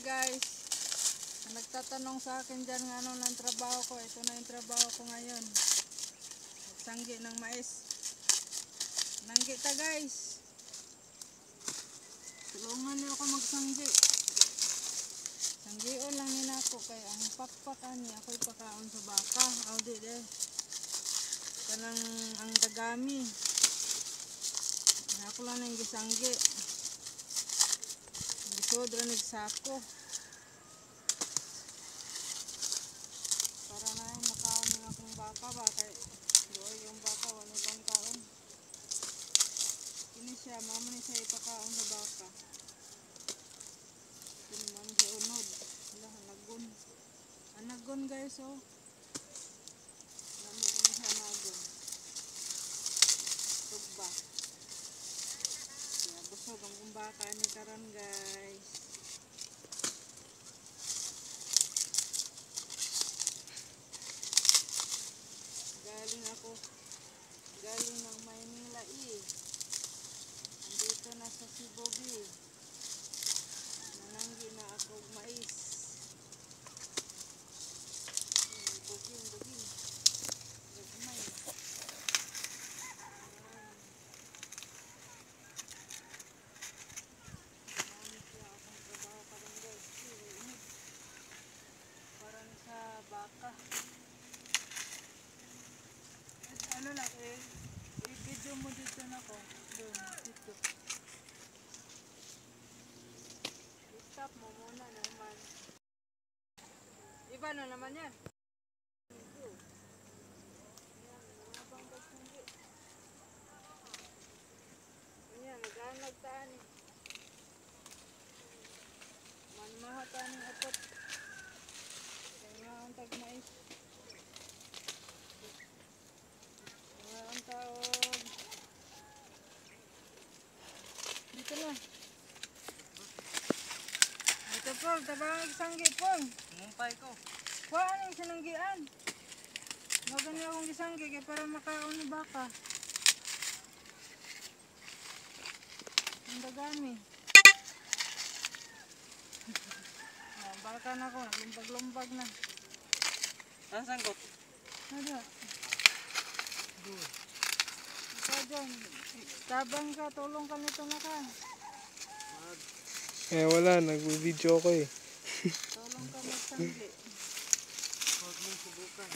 guys, nagtatanong sa akin dyan ng ano ng trabaho ko. Ito na yung trabaho ko ngayon. Sanggi ng mais. Nanggi ta guys. Tulungan niyo ako magsanggi. Sanggion lang nila ako kay ang pakpakan niya ako'y pakaon sa baka. Audi de. Kanang ang dagami. Ako lang nang gisanggi. Gisod ra nagsako. Para na makaon ng akong baka ba kay doy yung baka wala bang kaon. Kini siya mama ni siya ipakaon sa baka. Kini man siya unod. Wala hanagon. Hanagon guys oh. Namo kini siya hanagon. Tugba. Kaya busog ang baka ni karon guys. Galing ng Maynila Andito na sa Cebu nananggi na ako mais. Bugin gagmay. Akong trabaho pa rin guys. Para sa baka. Ano lang i-video mo dito na ko doon dito. I-stop mo muna naman. Iba na naman yan. Yan, naghanag taan. Manmahataan ng apot. Kaya ang tagmais. Ang taon. Dito na. Dito po, tabang isanggi po. Mumpay ko. Kuhaan yung sinanggian. Magani akong isanggi kaya para makaon ng baka. Ang dagami. Baka na ako, lumbag-lumbag na. Saan sangkot? Ano? Ikaw dyan, tabang ka, tulong ka nito na ka. Wala, nag-video ako eh. Tulong ka magsanggi. Huwag mong subukan.